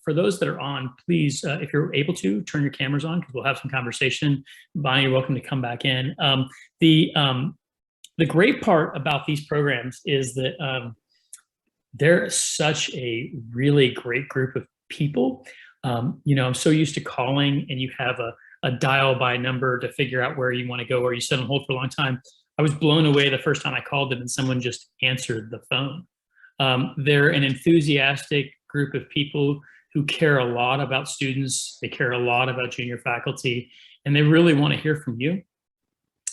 for those that are on, please, if you're able to, turn your cameras on because we'll have some conversation. Bonnie, you're welcome to come back in. The great part about these programs is that they're such a really great group of people. I'm so used to calling and you have a dial by number to figure out where you want to go, or you sit on hold for a long time. I was blown away the first time I called them and someone just answered the phone. They're an enthusiastic group of people who care a lot about students. They care a lot about junior faculty, and they really want to hear from you.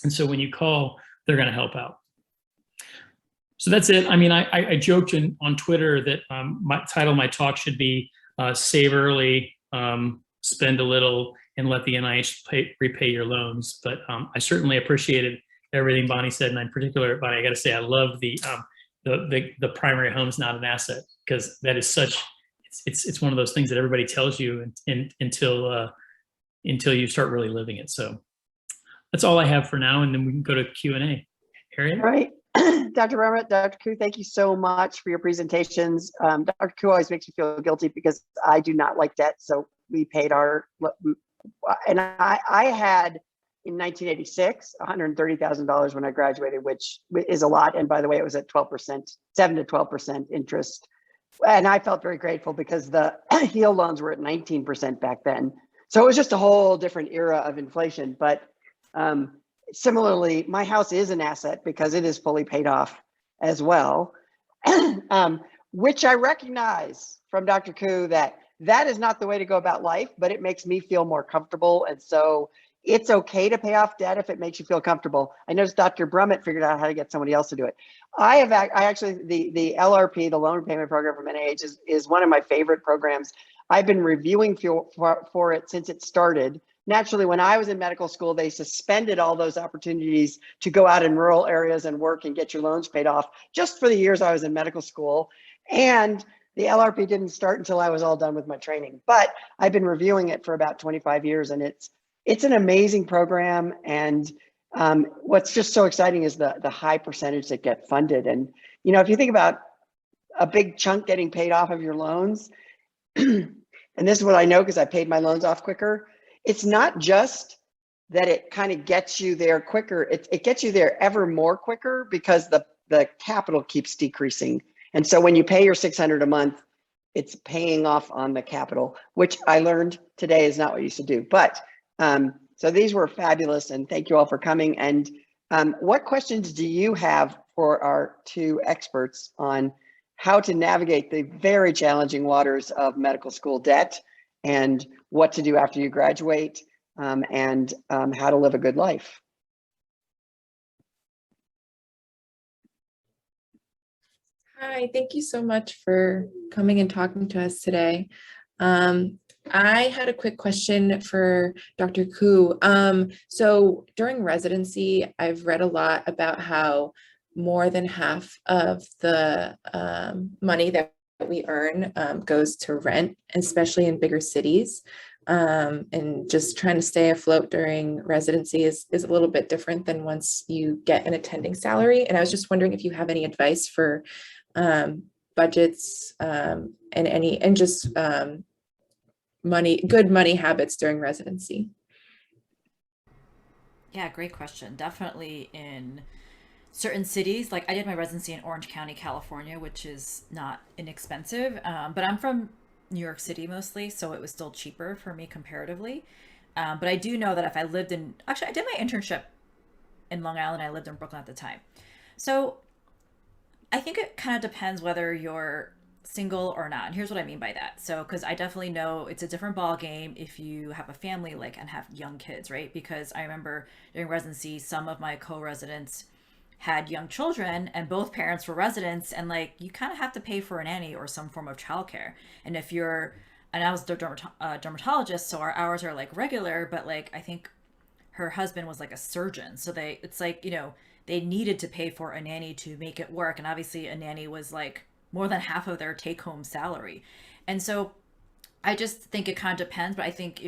And so when you call, they're going to help out. So that's it. I mean, I joked on Twitter that my title of my talk should be Save Early, Spend a Little, and Let the NIH repay your loans. But I certainly appreciated everything Bonnie said, and in particular, Bonnie, I got to say, I love the primary home's not an asset, because that is such, it's one of those things that everybody tells you until you start really living it. So that's all I have for now, and then we can go to Q&A. Harriet? All right. Dr. Brummett, Dr. Koo, thank you so much for your presentations. Dr. Koo always makes me feel guilty because I do not like debt. So we paid and I had in 1986, $130,000 when I graduated, which is a lot. And by the way, it was at 12%, 7 to 12% interest. And I felt very grateful because the HEAL loans were at 19% back then. So it was just a whole different era of inflation. But similarly, my house is an asset because it is fully paid off as well, which I recognize from Dr. Koo that is not the way to go about life, but it makes me feel more comfortable. And so it's okay to pay off debt if it makes you feel comfortable. I noticed Dr. Brummett figured out how to get somebody else to do it. I actually, the LRP, the loan repayment program from NIH is one of my favorite programs. I've been reviewing for it since it started. Naturally, when I was in medical school, they suspended all those opportunities to go out in rural areas and work and get your loans paid off just for the years I was in medical school. And the LRP didn't start until I was all done with my training. But I've been reviewing it for about 25 years, and it's an amazing program. And what's just so exciting is the high percentage that get funded. And if you think about a big chunk getting paid off of your loans, and this is what I know because I paid my loans off quicker, it's not just that it kind of gets you there quicker, it gets you there ever more quicker because the capital keeps decreasing. And so when you pay your $600 a month, it's paying off on the capital, which I learned today is not what you used to do. But so these were fabulous, and thank you all for coming. And what questions do you have for our two experts on how to navigate the very challenging waters of medical school debt, and what to do after you graduate, and how to live a good life? Hi, thank you so much for coming and talking to us today. I had a quick question for Dr. Koo. So during residency, I've read a lot about how more than half of the money that we earn goes to rent, especially in bigger cities. And just trying to stay afloat during residency is a little bit different than once you get an attending salary. And I was just wondering if you have any advice for budgets and good money habits during residency. Yeah, great question. Definitely in certain cities, like I did my residency in Orange County, California, which is not inexpensive, but I'm from New York City mostly, so it was still cheaper for me comparatively. But I do know that if I lived in, actually I did my internship in Long Island, I lived in Brooklyn at the time. So I think it kind of depends whether you're single or not. And here's what I mean by that. So, because I definitely know it's a different ball game if you have a family and have young kids, right? Because I remember during residency, some of my co-residents had young children and both parents were residents, and you kind of have to pay for a nanny or some form of childcare. And I was a dermatologist, so our hours are regular, but I think her husband was a surgeon. So they needed to pay for a nanny to make it work. And obviously a nanny was more than half of their take-home salary. And so I just think it kind of depends, but I think,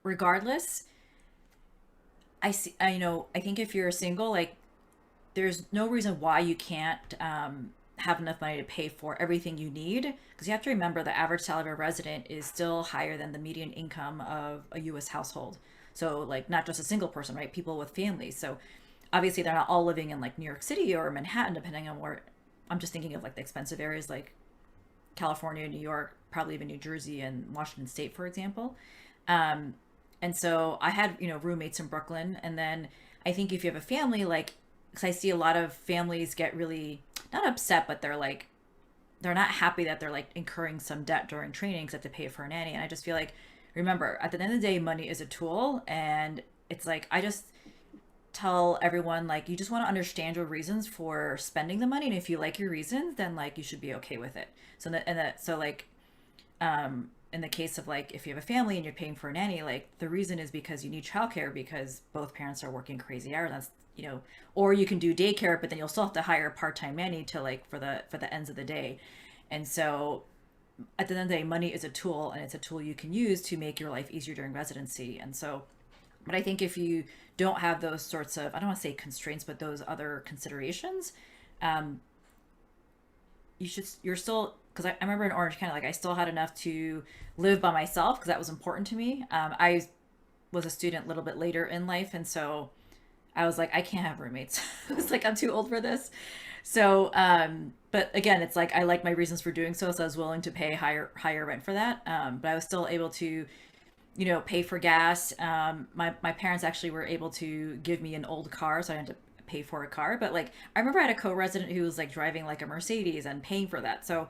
regardless, I think if you're single, there's no reason why you can't have enough money to pay for everything you need, because you have to remember the average salary of a resident is still higher than the median income of a US household. So like not just a single person, right? People with families. So obviously they're not all living in like New York City or Manhattan, depending on where. I'm just thinking of like the expensive areas like California, New York, probably even New Jersey and Washington State, for example. And so I had, roommates in Brooklyn. And then I think if you have a family, like, because I see a lot of families get really not upset, but they're not happy that they're like incurring some debt during training because they have to pay for a nanny. And I just feel like, remember, at the end of the day, money is a tool. And it's like, I just tell everyone, like, you just want to understand your reasons for spending the money. And if you like your reasons, then like you should be okay with it. In the case of like, if you have a family and you're paying for a nanny, like the reason is because you need childcare because both parents are working crazy hours. That's, or you can do daycare, but then you'll still have to hire a part-time nanny to like, for the ends of the day. And so at the end of the day, money is a tool, and it's a tool you can use to make your life easier during residency. And so, but I think if you don't have those sorts of, I don't want to say constraints, but those other considerations, you're still, because I remember in Orange County, like I still had enough to live by myself because that was important to me. I was a student a little bit later in life, and so I was like, I can't have roommates. It's like, I'm too old for this. So, but again, it's like, I like my reasons for doing so. So I was willing to pay higher rent for that. But I was still able to, pay for gas. My parents actually were able to give me an old car, so I didn't have to pay for a car. But like, I remember I had a co-resident who was like driving like a Mercedes and paying for that. So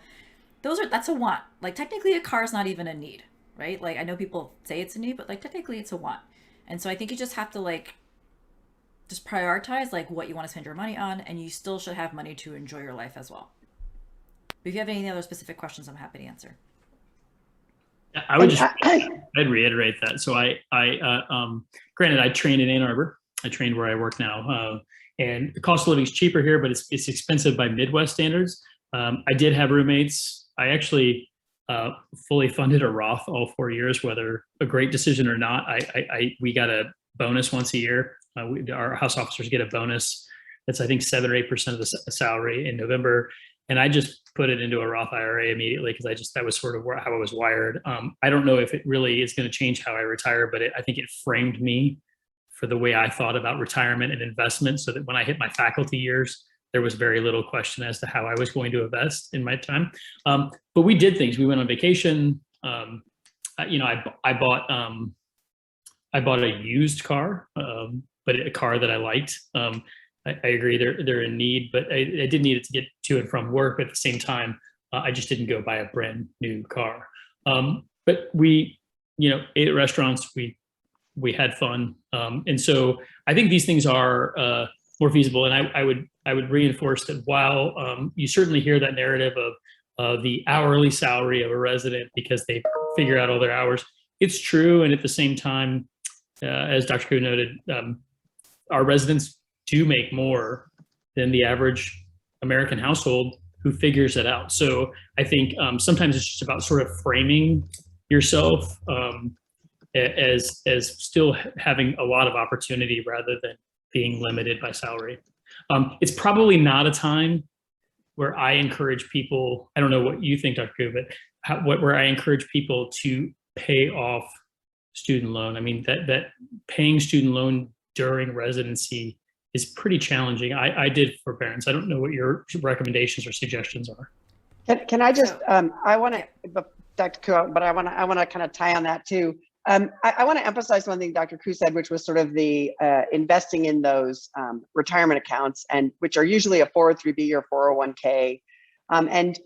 that's a want. Like technically a car is not even a need, right? Like I know people say it's a need, but like technically it's a want. And so I think you just have to like, just prioritize like what you want to spend your money on, and you still should have money to enjoy your life as well. But if you have any other specific questions, I'm happy to answer. I would I'd reiterate that. So granted, I trained in Ann Arbor. I trained where I work now, and the cost of living is cheaper here, but it's expensive by Midwest standards. I did have roommates. I actually fully funded a Roth all 4 years, whether a great decision or not. We got a bonus once a year. Our house officers get a bonus. That's, I think, 7 or 8% of the salary in November. And I just put it into a Roth IRA immediately because that was sort of how I was wired. I don't know if it really is going to change how I retire, but I think it framed me for the way I thought about retirement and investment, so that when I hit my faculty years, there was very little question as to how I was going to invest in my time. But we did things. We went on vacation. I bought a used car, but a car that I liked. I agree they're in need, but I did need it to get to and from work. But at the same time, I just didn't go buy a brand new car. But we, ate at restaurants. We had fun, and so I think these things are more feasible. And I would reinforce that while you certainly hear that narrative of the hourly salary of a resident because they figure out all their hours, it's true. And at the same time, as Dr. Koo noted, our residents do make more than the average American household who figures it out. So I think sometimes it's just about sort of framing yourself as still having a lot of opportunity rather than being limited by salary. It's probably not a time where I encourage people, I don't know what you think, Dr. Koo, but where I encourage people to pay off student loan. I mean, that paying student loan during residency is pretty challenging. I did forbearance. I don't know what your recommendations or suggestions are. Can I just, I want to, Dr. Koo, but I want to kind of tie on that too. I want to emphasize one thing Dr. Koo said, which was sort of the investing in those retirement accounts, and which are usually a 403B or 401k. And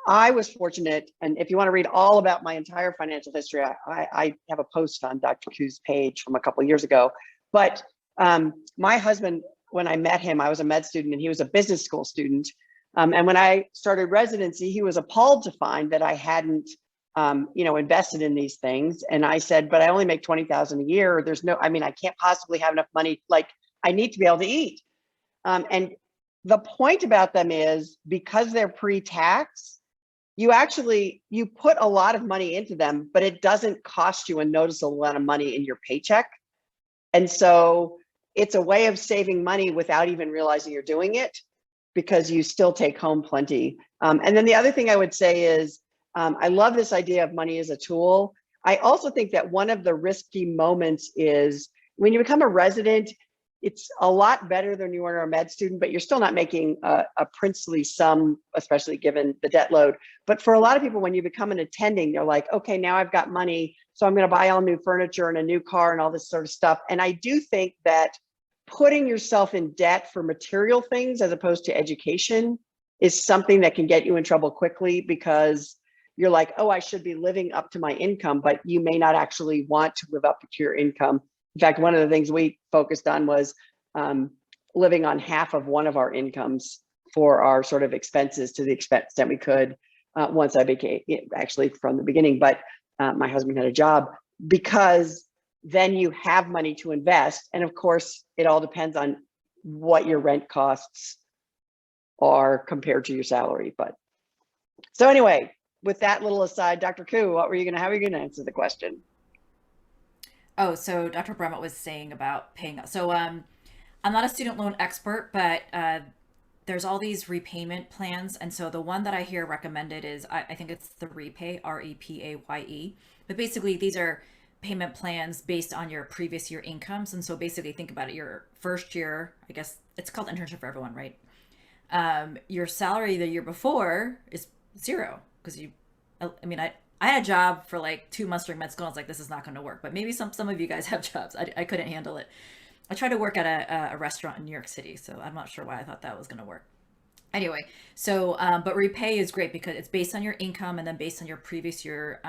I was fortunate, and if you want to read all about my entire financial history, I have a post on Dr. Koo's page from a couple of years ago. But my husband, when I met him, I was a med student and he was a business school student. And when I started residency, he was appalled to find that I hadn't, invested in these things. And I said, but I only make $20,000 a year. I can't possibly have enough money. Like, I need to be able to eat. And the point about them is because they're pre-tax, you put a lot of money into them, but it doesn't cost you a noticeable amount of money in your paycheck. And so it's a way of saving money without even realizing you're doing it. because you still take home plenty. And then the other thing I would say is, I love this idea of money as a tool. I also think that one of the risky moments is when you become a resident, it's a lot better than you are a med student, but you're still not making a princely sum, especially given the debt load. But for a lot of people, when you become an attending, they're like, okay, now I've got money, so I'm going to buy all new furniture and a new car and all this sort of stuff. And I do think that putting yourself in debt for material things as opposed to education is something that can get you in trouble quickly, because you're like, oh, I should be living up to my income, but you may not actually want to live up to your income. In fact, one of the things we focused on was living on half of one of our incomes for our sort of expenses to the extent that we could once I became, actually from the beginning, but my husband had a job, because then you have money to invest. And of course, it all depends on what your rent costs are compared to your salary. But so anyway, with that little aside, Dr. Koo, how are you going to answer the question? Oh, so Dr. Brummett was saying about paying. So I'm not a student loan expert, but there's all these repayment plans. And so the one that I hear recommended is, I think it's the Repay, REPAYE. But basically, these are payment plans based on your previous year incomes. And so basically, think about it. Your first year, I guess it's called internship for everyone, right? Your salary the year before is zero, because I had a job for like 2 months during med school. And I was like, this is not going to work. But maybe some of you guys have jobs. I couldn't handle it. I tried to work at a restaurant in New York City, so I'm not sure why I thought that was going to work. Anyway, so but Repay is great because it's based on your income and then based on your previous year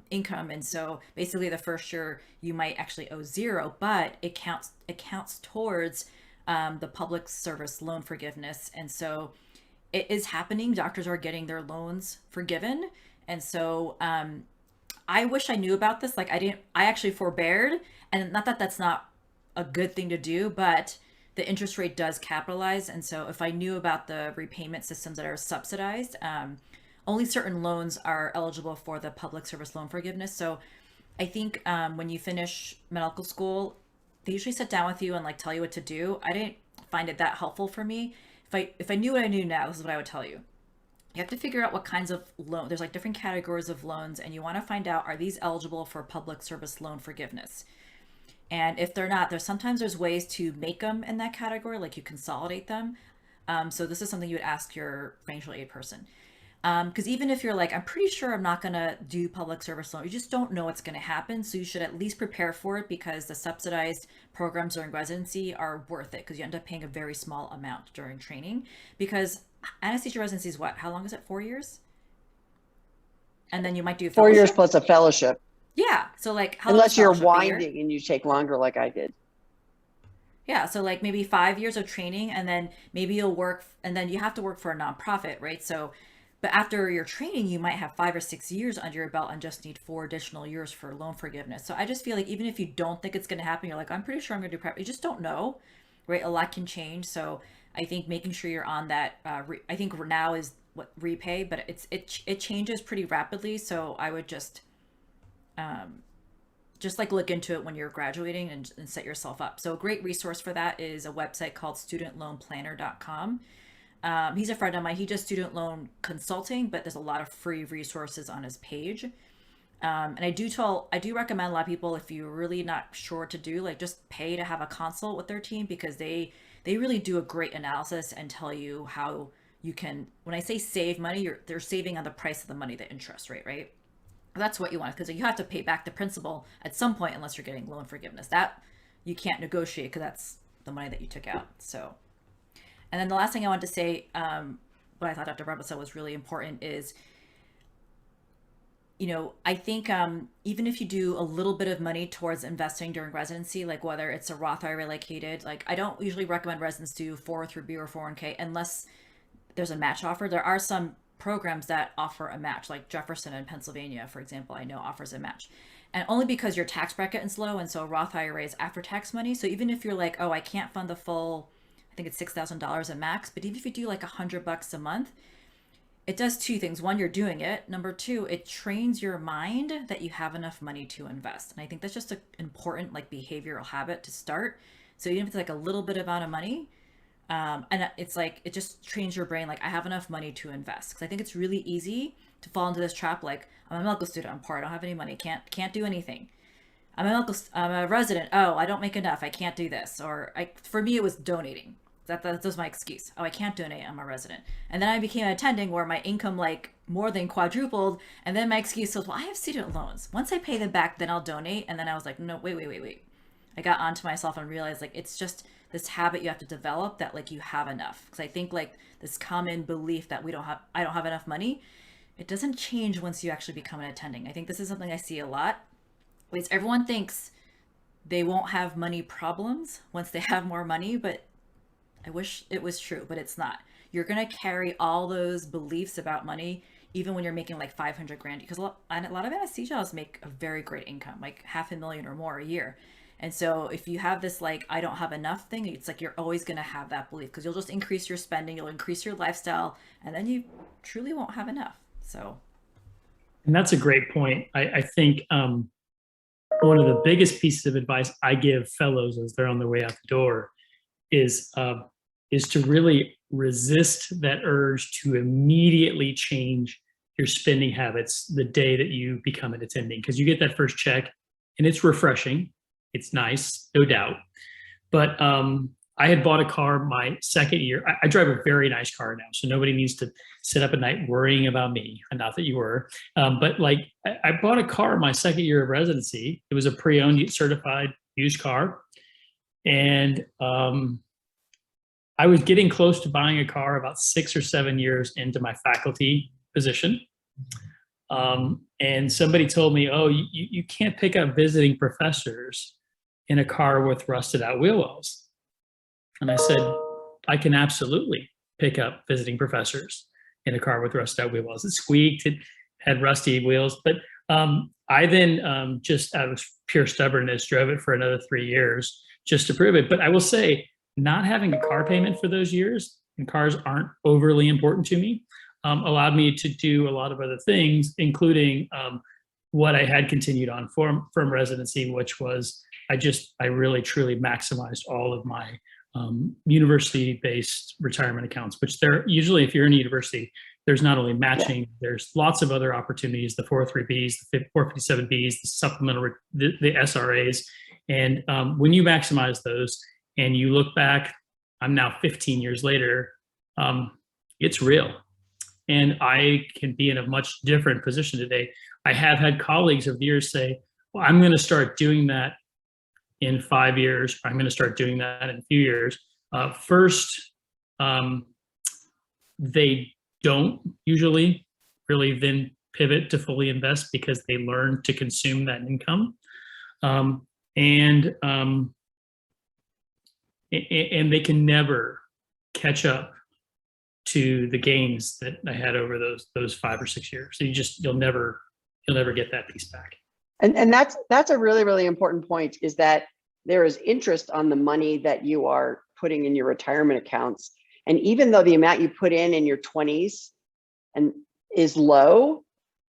income. And so basically the first year you might actually owe zero, but it counts towards the public service loan forgiveness. And so it is happening. Doctors are getting their loans forgiven. And so I wish I knew about this. Like I actually forbeared, and not that that's not a good thing to do, but the interest rate does capitalize. And so if I knew about the repayment systems that are subsidized, only certain loans are eligible for the public service loan forgiveness. So I think when you finish medical school, they usually sit down with you and like tell you what to do. I didn't find it that helpful for me. If I knew what I knew now, this is what I would tell you. You have to figure out what kinds of loan, there's like different categories of loans, and you want to find out, are these eligible for public service loan forgiveness? And if they're not, there's ways to make them in that category, like you consolidate them. So this is something you would ask your financial aid person. Because even if you're like, I'm pretty sure I'm not going to do public service loan, you just don't know what's going to happen. So you should at least prepare for it, because the subsidized programs during residency are worth it, because you end up paying a very small amount during training. Because anesthesia residency is what? How long is it? 4 years? And then you might do a 4 years plus a fellowship. Yeah. So like, how unless you're fellowship? A year? winding and you take longer like I did. Yeah, so like maybe 5 years of training, and then maybe you'll work, and then you have to work for a nonprofit, right? So, but after your training, you might have 5 or 6 years under your belt and just need 4 additional years for loan forgiveness. So I just feel like even if you don't think it's going to happen, you're like, I'm pretty sure I'm going to do prep. You just don't know, right? A lot can change. So I think making sure you're on that, I think now is what Repay, but it changes pretty rapidly. So I would just like look into it when you're graduating and set yourself up. So a great resource for that is a website called studentloanplanner.com. He's a friend of mine. He does student loan consulting, but there's a lot of free resources on his page. And I do recommend a lot of people, if you're really not sure what to do, like just pay to have a consult with their team, because they really do a great analysis and tell you how you can, when I say save money, they're saving on the price of the money, the interest rate, right? That's what you want, because you have to pay back the principal at some point unless you're getting loan forgiveness. That you can't negotiate, because that's the money that you took out. So, and then the last thing I wanted to say, what I thought Dr. Brummett said was really important is, I think even if you do a little bit of money towards investing during residency, like whether it's a Roth IRA located, like I don't usually recommend residents do 403b or 401k unless there's a match offer. There are some programs that offer a match, like Jefferson in Pennsylvania, for example, I know offers a match. And only because your tax bracket is low, and so Roth IRA is after tax money. So even if you're like, oh, I can't fund the full, I think it's $6,000 a max, but even if you do like $100 a month, it does two things. One, you're doing it. Number two, it trains your mind that you have enough money to invest. And I think that's just an important like behavioral habit to start. So even if it's like a little bit amount of money, And it's like, it just trains your brain, like, I have enough money to invest. Because I think it's really easy to fall into this trap. Like, I'm a medical student, I'm poor, I don't have any money, can't do anything. I'm a resident, oh, I don't make enough, I can't do this. Or for me, it was donating. That was my excuse. Oh, I can't donate, I'm a resident. And then I became an attending where my income like more than quadrupled. And then my excuse was, well, I have student loans. Once I pay them back, then I'll donate. And then I was like, no, wait. I got onto myself and realized like it's just this habit you have to develop that like you have enough. Because I think like this common belief that I don't have enough money, it doesn't change once you actually become an attending. I think this is something I see a lot. Is everyone thinks they won't have money problems once they have more money, but I wish it was true, but it's not. You're gonna carry all those beliefs about money even when you're making like 500 grand, because a lot of anesthesiologists make a very great income, like $500,000 or more a year. And so if you have this like I don't have enough thing, it's like you're always going to have that belief, because you'll just increase your spending, you'll increase your lifestyle, and then you truly won't have enough. So, and that's a great point. I think one of the biggest pieces of advice I give fellows as they're on their way out the door is to really resist that urge to immediately change your spending habits the day that you become an attending, because you get that first check and it's refreshing. It's nice, no doubt. But I had bought a car my second year. I drive a very nice car now, so nobody needs to sit up at night worrying about me. Not that you were, but like I bought a car my second year of residency. It was a pre-owned, certified used car, and I was getting close to buying a car about 6 or 7 years into my faculty position. And somebody told me, oh, you can't pick up visiting professors in a car with rusted out wheel wells. And I said, I can absolutely pick up visiting professors in a car with rusted out wheel wells. It squeaked, it had rusty wheels. But I then just out of pure stubbornness drove it for another 3 years just to prove it. But I will say, not having a car payment for those years, and cars aren't overly important to me, allowed me to do a lot of other things, including what I had continued on from residency, which was I really truly maximized all of my university-based retirement accounts, which they're usually, if you're in a university, there's not only matching, there's lots of other opportunities, the 403Bs, the 457Bs, the supplemental, the SRAs. And when you maximize those and you look back, I'm now 15 years later, it's real. And I can be in a much different position today. I have had colleagues over the years say, well, I'm going to start doing that in 5 years. I'm going to start doing that in a few years. First, they don't usually really then pivot to fully invest because they learn to consume that income. And they can never catch up to the gains that I had over those 5 or 6 years. So you'll never get that piece back. And that's a really, really important point, is that there is interest on the money that you are putting in your retirement accounts. And even though the amount you put in your 20s and is low,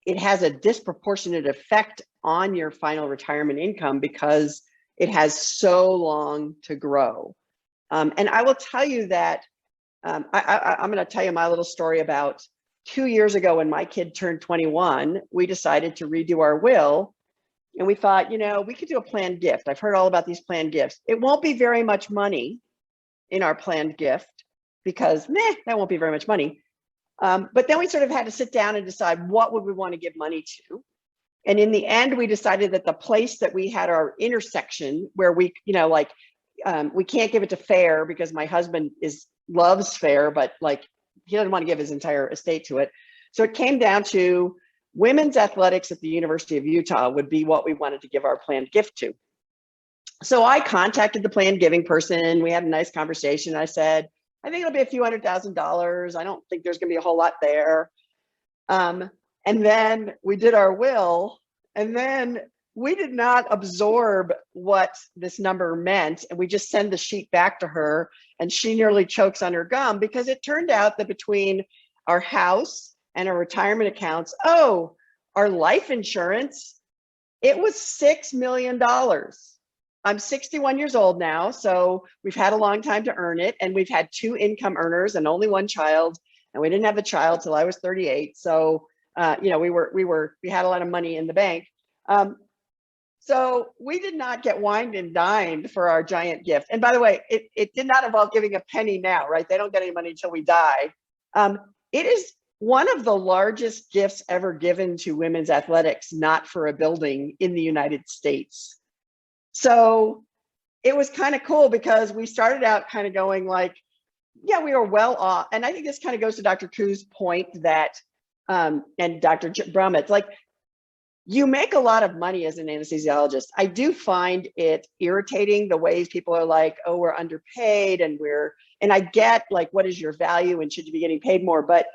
it has a disproportionate effect on your final retirement income because it has so long to grow. And I will tell you that I'm going to tell you my little story about 2 years ago when my kid turned 21, we decided to redo our will. And we thought, we could do a planned gift. I've heard all about these planned gifts. It won't be very much money in our planned gift because that won't be very much money. But then we sort of had to sit down and decide what would we want to give money to. And in the end, we decided that the place that we had our intersection where we, we can't give it to fair because my husband loves fair, but like he doesn't want to give his entire estate to it. So it came down to women's athletics at the University of Utah would be what we wanted to give our planned gift to. So I contacted the planned giving person. We had a nice conversation. I said, I think it'll be a few $100,000. I don't think there's going to be a whole lot there. And then we did our will, and then we did not absorb what this number meant. And we just send the sheet back to her, and she nearly chokes on her gum because it turned out that between our house and our retirement accounts, our life insurance, it was $6 million. I'm 61 years old now, so we've had a long time to earn it, and we've had 2 income earners and only 1 child, and we didn't have a child till I was 38. So, you know, we had a lot of money in the bank. So we did not get wined and dined for our giant gift. And by the way, it did not involve giving a penny now, right? They don't get any money until we die. It is one of the largest gifts ever given to women's athletics, not for a building, in the United States. So it was kind of cool because we started out kind of going like, yeah, we were well off. And I think this kind of goes to Dr. Koo's point that, and Dr. Brummett, like, you make a lot of money as an anesthesiologist. I do find it irritating the ways people are like, oh, we're underpaid and I get like, what is your value and should you be getting paid more? But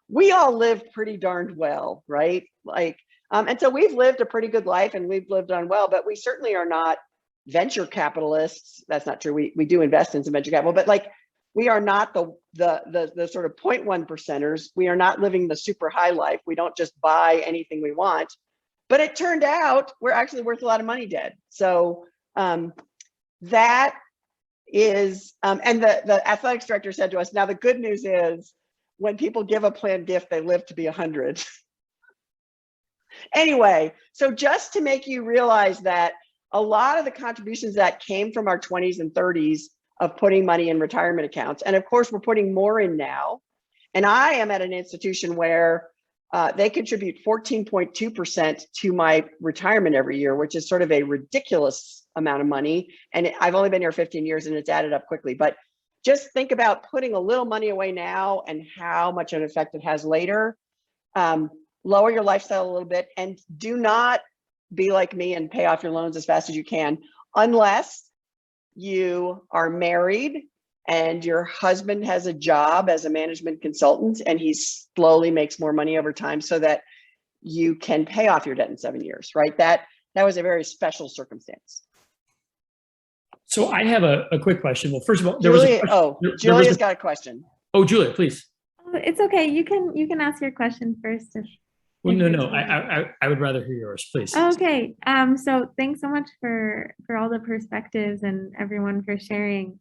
we all live pretty darned well, right? Like, and so we've lived a pretty good life and we've lived on well, but we certainly are not venture capitalists. That's not true. We do invest in some venture capital, but like, we are not the sort of 0.1 percenters. We are not living the super high life. We don't just buy anything we want. But it turned out we're actually worth a lot of money dead. So that is, and the athletics director said to us, now the good news is when people give a planned gift, they live to be 100. Anyway, so just to make you realize that a lot of the contributions that came from our 20s and 30s of putting money in retirement accounts, and of course we're putting more in now. And I am at an institution where they contribute 14.2% to my retirement every year, which is sort of a ridiculous amount of money. And I've only been here 15 years and it's added up quickly. But just think about putting a little money away now and how much an effect it has later. Lower your lifestyle a little bit and do not be like me and pay off your loans as fast as you can, unless you are married and your husband has a job as a management consultant and he slowly makes more money over time so that you can pay off your debt in 7 years, right? That was a very special circumstance. So I have a quick question. Well, first of all, Julia's got a question. Oh, Julia, please. Oh, it's okay. You can ask your question first. Well, no. I would rather hear yours, please. Okay. So thanks so much for all the perspectives and everyone for sharing.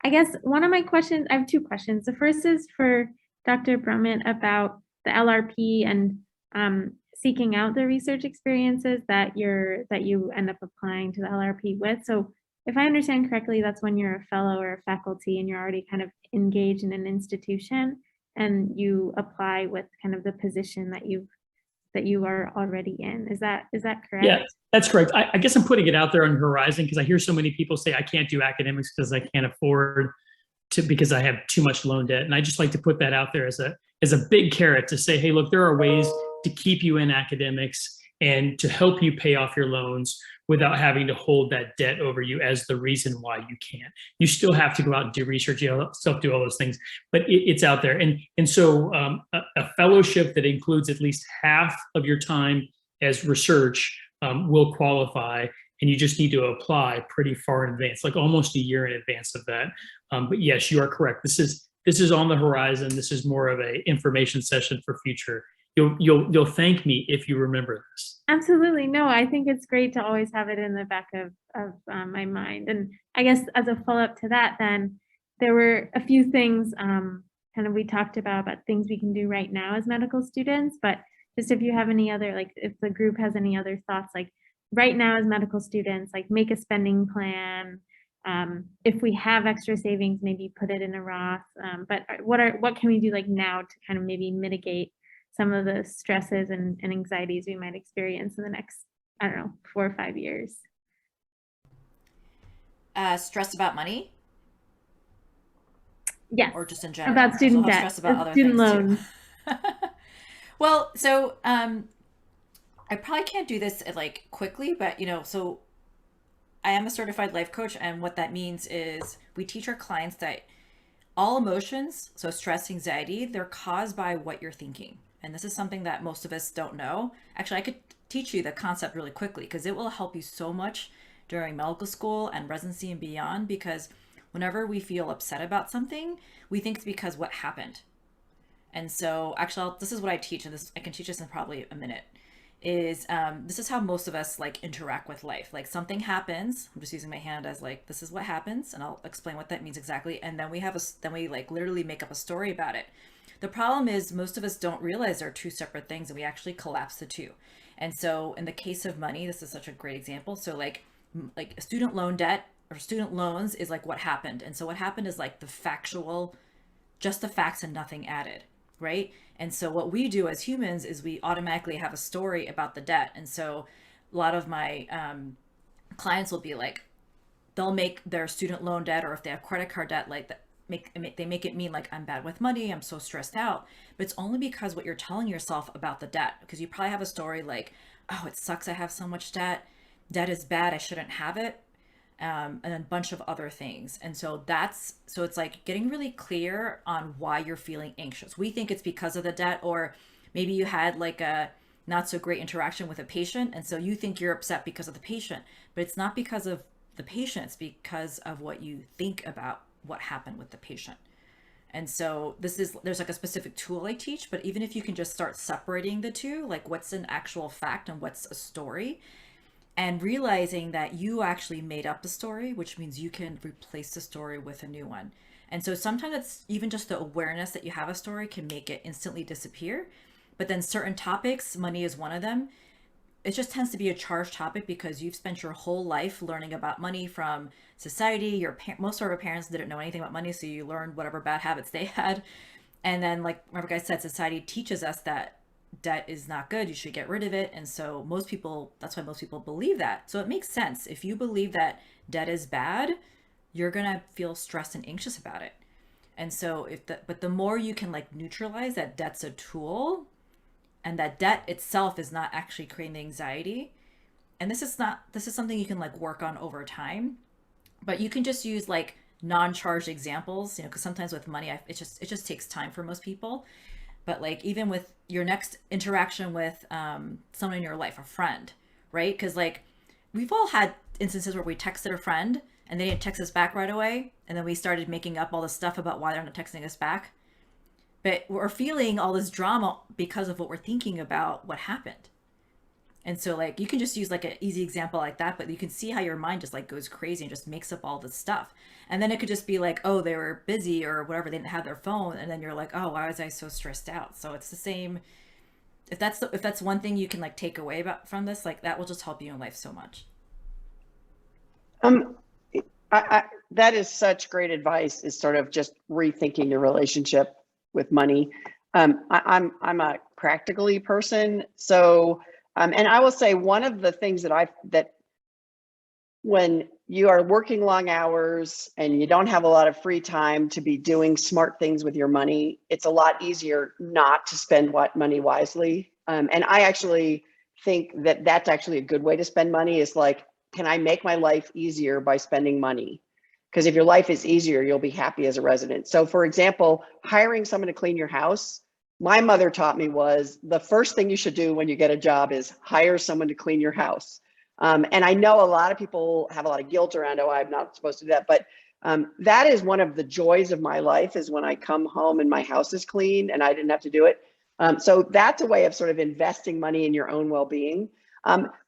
I guess one of my questions, I have 2 questions. The first is for Dr. Brummett about the LRP and seeking out the research experiences that you end up applying to the LRP with. So if I understand correctly, that's when you're a fellow or a faculty and you're already kind of engaged in an institution and you apply with kind of the position that you are already in. Is that correct? Yeah, that's correct. I guess I'm putting it out there on the horizon because I hear so many people say I can't do academics because I can't afford to, because I have too much loan debt. And I just like to put that out there as a big carrot to say, hey, look, there are ways to keep you in academics and to help you pay off your loans without having to hold that debt over you as the reason why you can't. You still have to go out and do research, you still do all those things, but it's out there. And so a fellowship that includes at least half of your time as research will qualify, and you just need to apply pretty far in advance, like almost a year in advance of that. But yes, you are correct. This is on the horizon. This is more of a information session for future. You'll thank me if you remember this. Absolutely. No, I think it's great to always have it in the back of my mind. And I guess as a follow-up to that, then there were a few things kind of we talked about things we can do right now as medical students, but just if you have any other, like if the group has any other thoughts, like right now as medical students, like make a spending plan. If we have extra savings, maybe put it in a Roth. But what can we do like now to kind of maybe mitigate some of the stresses and anxieties we might experience in the next, 4 or 5 years? Stress about money? Yes. Or just in general? About student debt, stress about other student things loans. too. Well, so I probably can't do this like quickly, but so I am a certified life coach, and what that means is we teach our clients that all emotions, so stress, anxiety, they're caused by what you're thinking. And this is something that most of us don't know. Actually, I could teach you the concept really quickly because it will help you so much during medical school and residency and beyond, because whenever we feel upset about something, we think it's because what happened. And so actually, this is what I teach, and I can teach this in probably a minute, is this is how most of us like interact with life. Like something happens, I'm just using my hand as like, this is what happens, and I'll explain what that means exactly. And then we like literally make up a story about it. The problem is most of us don't realize they're two separate things, and we actually collapse the two. And so in the case of money, this is such a great example. So like student loan debt or student loans is like what happened. And so what happened is like the factual, just the facts and nothing added, right? And so what we do as humans is we automatically have a story about the debt. And so a lot of my clients will be like, they'll make their student loan debt, or if they have credit card debt, like that, they make it mean like, I'm bad with money, I'm so stressed out. But it's only because what you're telling yourself about the debt, because you probably have a story like, oh, it sucks I have so much debt. Debt is bad, I shouldn't have it. And a bunch of other things. And so it's like getting really clear on why you're feeling anxious. We think it's because of the debt, or maybe you had like a not so great interaction with a patient, and so you think you're upset because of the patient, but it's not because of the patient, it's because of what you think about what happened with the patient. And so there's like a specific tool I teach, but even if you can just start separating the two, like what's an actual fact and what's a story, and realizing that you actually made up the story, which means you can replace the story with a new one. And so sometimes it's even just the awareness that you have a story can make it instantly disappear. But then certain topics, money is one of them, it just tends to be a charged topic because you've spent your whole life learning about money from society. Most of our parents didn't know anything about money, so you learned whatever bad habits they had. And then, like I said, society teaches us that debt is not good, you should get rid of it. And so that's why most people believe that. So it makes sense. If you believe that debt is bad, you're gonna feel stressed and anxious about it. And so but the more you can like neutralize that debt's a tool, and that debt itself is not actually creating the anxiety. And this is something you can like work on over time, but you can just use like non-charged examples, because sometimes with money, it just takes time for most people. But like even with your next interaction with someone in your life, a friend, right? Because like we've all had instances where we texted a friend and they didn't text us back right away, and then we started making up all this stuff about why they're not texting us back. But we're feeling all this drama because of what we're thinking about what happened. And so like you can just use like an easy example like that, but you can see how your mind just like goes crazy and just makes up all this stuff. And then it could just be like, oh, they were busy or whatever, they didn't have their phone, and then you're like, oh, why was I so stressed out? So it's the same. If that's one thing you can like take away from this, like that will just help you in life so much. That is such great advice, is sort of just rethinking your relationship with money. I'm a practically person, so and I will say one of the things that when you are working long hours and you don't have a lot of free time to be doing smart things with your money, it's a lot easier not to spend money wisely. And I actually think that that's actually a good way to spend money, is like, can I make my life easier by spending money? Because if your life is easier, you'll be happy as a resident. So for example, hiring someone to clean your house, my mother taught me was the first thing you should do when you get a job is hire someone to clean your house. And I know a lot of people have a lot of guilt around, oh, I'm not supposed to do that. But that is one of the joys of my life, is when I come home and my house is clean and I didn't have to do it. So that's a way of sort of investing money in your own well-being.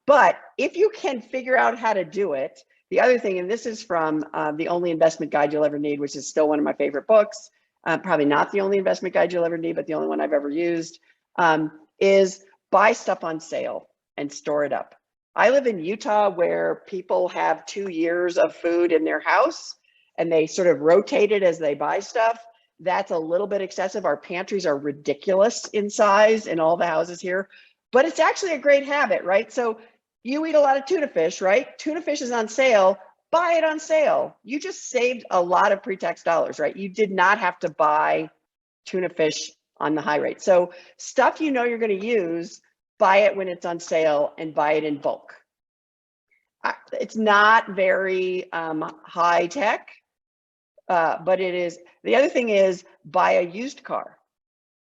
But if you can figure out how to do it, the other thing, and this is from The Only Investment Guide You'll Ever Need, which is still one of my favorite books, probably not the only investment guide you'll ever need, but the only one I've ever used, is buy stuff on sale and store it up. I live in Utah, where people have 2 years of food in their house and they sort of rotate it as they buy stuff. That's a little bit excessive. Our pantries are ridiculous in size in all the houses here, but it's actually a great habit, right? So you eat a lot of tuna fish, right? Tuna fish is on sale, buy it on sale. You just saved a lot of pre-tax dollars, right? You did not have to buy tuna fish on the high rate. So stuff you know you're going to use, buy it when it's on sale and buy it in bulk. It's not very high tech, but it is. The other thing is buy a used car,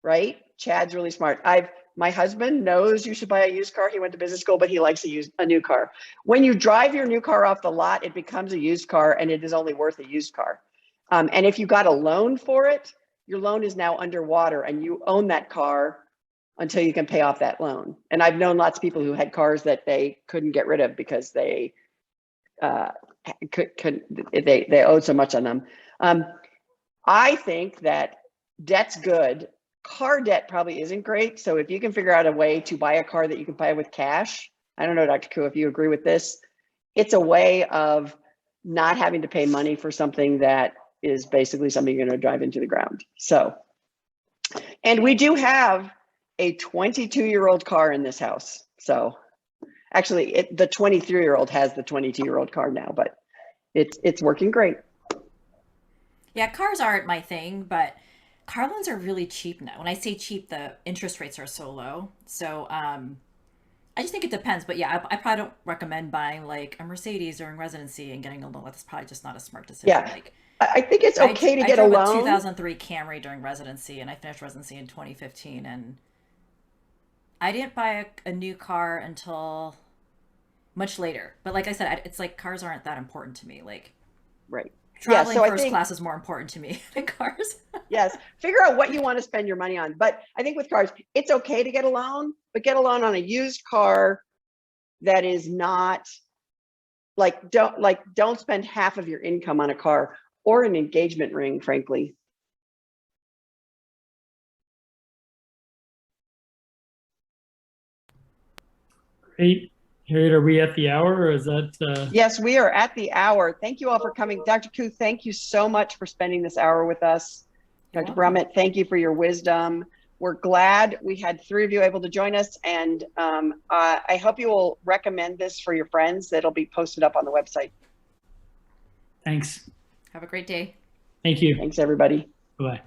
right? Chad's really smart. My husband knows you should buy a used car. He went to business school, but he likes to use a new car. When you drive your new car off the lot, it becomes a used car, and it is only worth a used car. And if you got a loan for it, your loan is now underwater and you own that car until you can pay off that loan. And I've known lots of people who had cars that they couldn't get rid of because they they owed so much on them. I think that debt's good. Car debt probably isn't great. So if you can figure out a way to buy a car that you can buy with cash, I don't know, Dr. Koo, if you agree with this, it's a way of not having to pay money for something that is basically something you're going to drive into the ground. So, and we do have a 22-year-old car in this house. So actually the 23-year-old has the 22-year-old car now, but it's working great. Yeah, cars aren't my thing, but car loans are really cheap now. When I say cheap, the interest rates are so low. So I just think it depends. But yeah, I probably don't recommend buying like a Mercedes during residency and getting a loan. That's probably just not a smart decision. Yeah, Like, I think it's okay to get a drove loan. a 2003 Camry during residency, and I finished residency in 2015, and I didn't buy a new car until much later. But like I said, it's like cars aren't that important to me. Like, Right. traveling so I first think, class is more important to me than cars. yes, figure out what you want to spend your money on. But I think with cars, it's okay to get a loan, but get a loan on a used car that is not don't spend half of your income on a car or an engagement ring, frankly. Great. Harriet, are we at the hour or is that? Yes, we are at the hour. Thank you all for coming. Dr. Koo, thank you so much for spending this hour with us. You're Dr. welcome. Brummett, thank you for your wisdom. We're glad we had 3 of you able to join us, and I hope you will recommend this for your friends. It'll be posted up on the website. Thanks. Have a great day. Thank you. Thanks, everybody. Bye-bye.